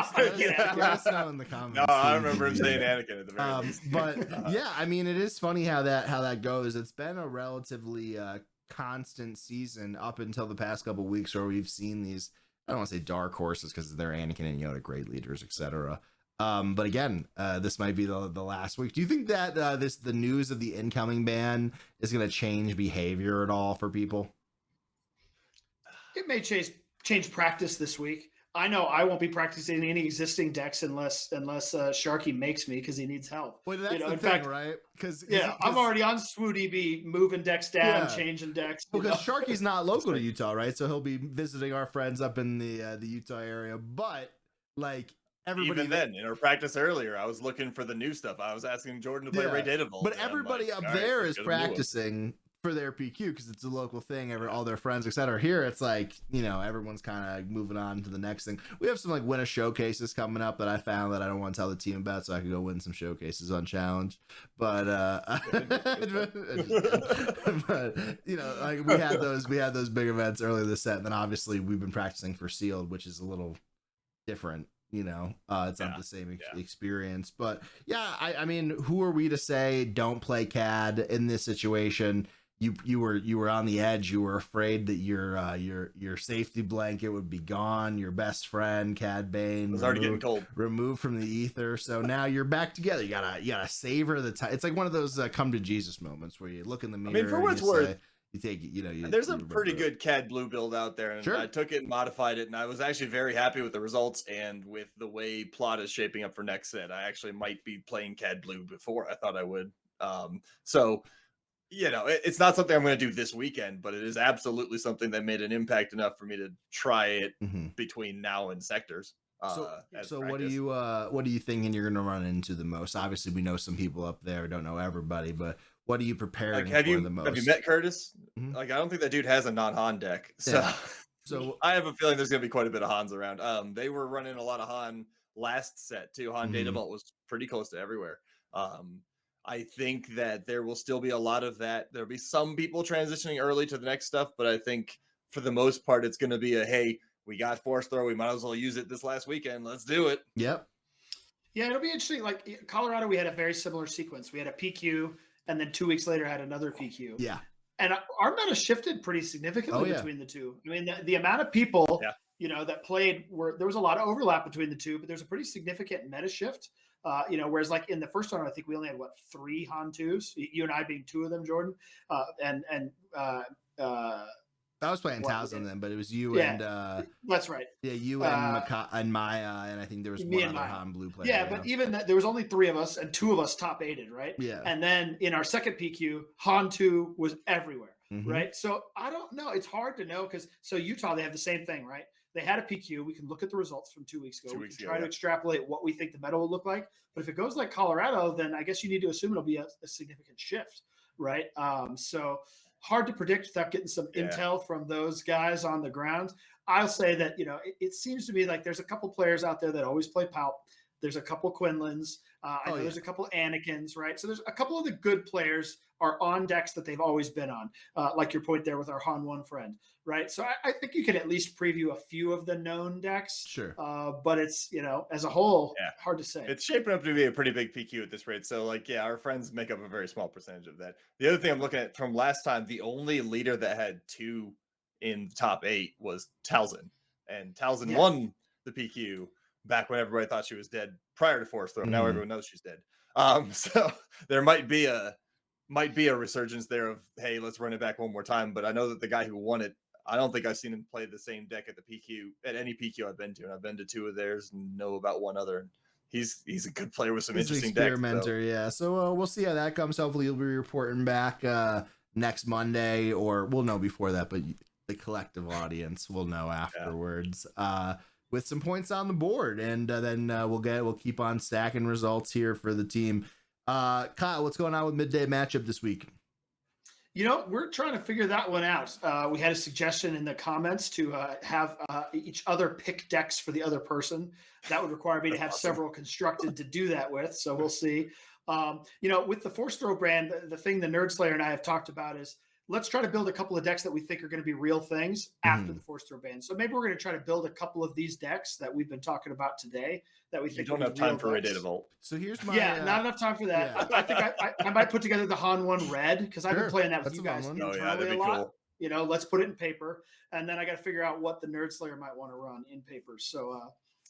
A: us know in the comments.
C: No, I remember him saying Anakin at the very least.
A: But yeah, I mean, it is funny how that goes. It's been a relatively constant season up until the past couple of weeks, where we've seen these, I don't want to say dark horses because they're Anakin and Yoda, great leaders, etc. But again, this might be the last week. Do you think that the news of the incoming ban is going to change behavior at all for people?
B: It may change practice this week. I know I won't be practicing any existing decks unless Sharky makes me, because he needs help.
A: Well, that's the thing, right? Because
B: I'm already on SWODB, moving decks down, changing decks.
A: Because Sharky's not local to Utah, right? So he'll be visiting our friends up in the Utah area. But like, everybody,
C: even then, in our practice earlier, I was looking for the new stuff. I was asking Jordan to play Ray Dataville.
A: But everybody up there is practicing for their PQ because it's a local thing. All their friends, etc. Here, it's like, everyone's kind of moving on to the next thing. We have some like winner showcases coming up that I found that I don't want to tell the team about, so I can go win some showcases on challenge. But but like we had those big events earlier this set, and then obviously we've been practicing for sealed, which is a little different. It's not the same experience, but yeah, I mean, who are we to say don't play CAD in this situation? You were on the edge. You were afraid that your safety blanket would be gone. Your best friend, Cad Bane,
C: was already getting cold,
A: removed from the ether. So now you're back together. You gotta savor the time. It's like one of those come to Jesus moments where you look in the mirror.
C: I mean, for what it's worth,
A: you take it,
C: there's a pretty good CAD blue build out there, and I took it and modified it, and I was actually very happy with the results and with the way plot is shaping up for next set. I actually might be playing CAD blue before I thought I would. So it's not something I'm going to do this weekend, but it is absolutely something that made an impact enough for me to try it between now and sectors.
A: So what are you thinking you're going to run into the most? Obviously, we know some people up there, don't know everybody, but what are you preparing for the most?
C: Have you met Curtis? Mm-hmm. Like, I don't think that dude has a non-Han deck. So I have a feeling there's going to be quite a bit of Hans around. They were running a lot of Han last set too. Han Data Vault was pretty close to everywhere. I think that there will still be a lot of that. There'll be some people transitioning early to the next stuff, but I think for the most part, it's going to be hey, we got Force Throw. We might as well use it this last weekend. Let's do it.
A: Yep.
B: Yeah, it'll be interesting. Like Colorado, we had a very similar sequence. We had a PQ, and then 2 weeks later had another PQ.
A: Yeah.
B: And our meta shifted pretty significantly between the two. I mean, the amount of people, that played, there was a lot of overlap between the two, but there's a pretty significant meta shift. Whereas like in the first one, I think we only had 3 Han 2s, you and I being 2 of them, Jordan.
A: I was playing Talzin then, but it was you and
B: that's right.
A: Yeah, you and Maya, and I think there was one other Han blue player.
B: Yeah, but even that, there was only 3 of us, and 2 of us top 8'd, right?
A: Yeah.
B: And then in our second PQ, Han 2 was everywhere, right? So I don't know. It's hard to know because Utah, they have the same thing, right? They had a PQ. We can look at the results from 2 weeks ago. We can try to extrapolate what we think the meta will look like. But if it goes like Colorado, then I guess you need to assume it'll be a significant shift, right? So hard to predict without getting some intel from those guys on the ground. I'll say that, it seems to me like there's a couple players out there that always play Palp There's a couple Quinlans. I know there's a couple Anakins, right? So there's a couple of the good players are on decks that they've always been on, like your point there with our Han 1 friend, right? So I think you can at least preview a few of the known decks.
A: Sure.
B: But it's, as a whole, hard to say.
C: It's shaping up to be a pretty big PQ at this rate. So, like, yeah, our friends make up a very small percentage of that. The other thing I'm looking at from last time, the only leader that had 2 in the top 8 was Talzin. And Talzin won the PQ back when everybody thought she was dead prior to Force Throw. Now everyone knows she's dead. So there might be a resurgence there of, hey, let's run it back one more time. But I know that the guy who won it, I don't think I've seen him play the same deck at the PQ, at any PQ I've been to. And I've been to 2 of theirs and know about one other. He's a good player with some interesting decks.
A: Experimenter, yeah. So we'll see how that comes. Hopefully you'll be reporting back next Monday, or we'll know before that, but the collective audience will know afterwards. With some points on the board, and then we'll keep on stacking results here for the team. Kyle, what's going on with midday matchup this week?
B: We're trying to figure that one out. We had a suggestion in the comments to have each other pick decks for the other person. That would require me to have several constructed to do that with. So we'll see. With the Force Throw brand, the thing the Nerd Slayer and I have talked about is let's try to build a couple of decks that we think are going to be real things after the Force Throw ban. So maybe we're going to try to build a couple of these decks that we've been talking about today that we think
C: don't have time for Ray Data Vault.
A: So here's my
B: not enough time for that. Yeah. I think I might put together the Han 1 red because I've been playing that with you guys internally a lot. Cool. Let's put it in paper, and then I got to figure out what the Nerd Slayer might want to run in paper. So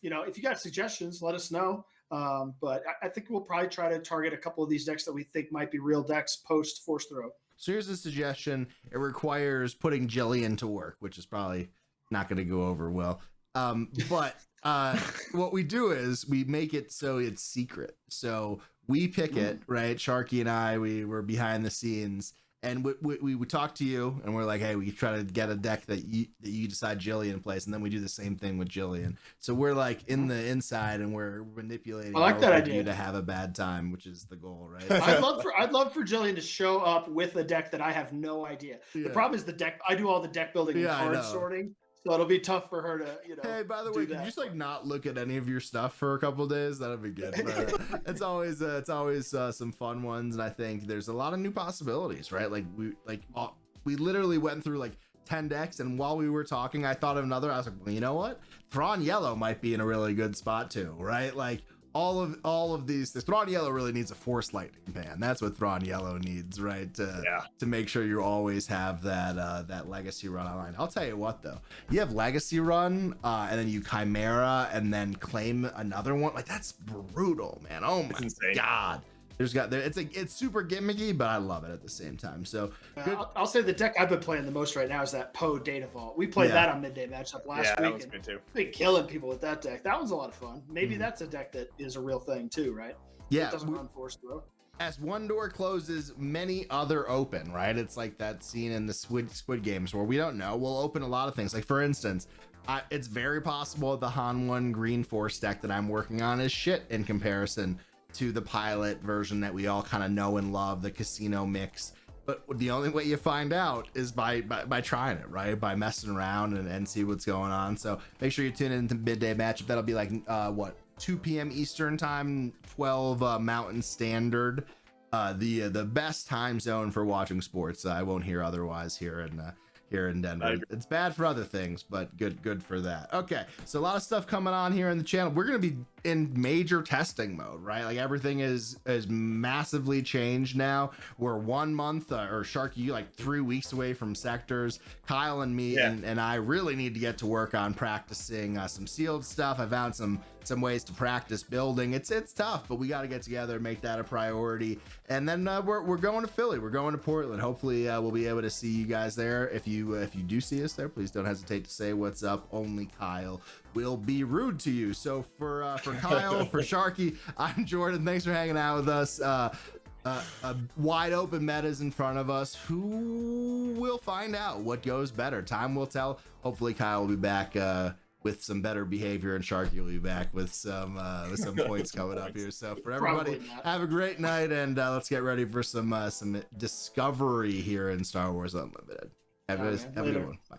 B: if you got suggestions, let us know. But I think we'll probably try to target a couple of these decks that we think might be real decks post Force Throw.
A: So here's a suggestion. It requires putting Jillian to work, which is probably not going to go over well. But what we do is we make it so it's secret. So we pick it, right? Sharky and I, we were behind the scenes, and we would talk to you, and we're like, hey, we try to get a deck that you decide Jillian plays, and then we do the same thing with Jillian. So we're like in the inside, and we're manipulating.
B: I like that idea.
A: You to have a bad time, which is the goal, right?
B: I'd love for Jillian to show up with a deck that I have no idea. The problem is the deck. I do all the deck building and card sorting. So it'll be tough for her to,
A: Hey, by the way, can you just not look at any of your stuff for a couple of days? That'd be good. But, it's always some fun ones, and I think there's a lot of new possibilities, right? We literally went through 10 decks, and while we were talking, I thought of another. I was like, well, you know what? Thrawn Yellow might be in a really good spot too, right? All of these, Thrawn Yellow really needs a Force Lightning ban. That's what Thrawn Yellow needs, right? To make sure you always have that Legacy run online. I'll tell you what, though, you have Legacy run, and then you Chimera, and then claim another one. That's brutal, man. Oh my god. It's super gimmicky, but I love it at the same time. So
B: I'll say the deck I've been playing the most right now is that Poe Data Vault. We played that on midday matchup last week.
C: That was good too.
B: Been killing people with that deck. That was a lot of fun. Maybe that's a deck that is a real thing too, right?
A: Yeah,
B: it doesn't run Force Throw.
A: As one door closes, many other open, right? It's like that scene in the Squid Games where we don't know. We'll open a lot of things. Like, for instance, it's very possible the Han 1 Green Force deck that I'm working on is shit in comparison to the pilot version that we all kind of know and love, the casino mix. But the only way you find out is by trying it, right? By messing around and see what's going on. So make sure you tune into midday matchup. That'll be 2 p.m. Eastern time, 12 Mountain Standard. The best time zone for watching sports. I won't hear otherwise here in Denver. It's bad for other things, but good for that. Okay, so a lot of stuff coming on here in the channel. We're gonna be in major testing mode, right? Everything is massively changed now. We're 1 month or Sharky 3 weeks away from sectors. Kyle and me and I really need to get to work on practicing some sealed stuff. I found some ways to practice building. It's tough, but we got to get together and make that a priority. And then we're going to Philly. We're going to Portland. Hopefully we'll be able to see you guys there. If you do see us there, please don't hesitate to say what's up. Only Kyle will be rude to you. So for Kyle, for Sharky, I'm Jordan. Thanks for hanging out with us. Wide open metas in front of us. Who will find out what goes better? Time will tell. Hopefully Kyle will be back with some better behavior, and Sharky will be back with some points coming up here. So for everybody, have a great night, and let's get ready for some discovery here in Star Wars Unlimited. Have a good one. Bye.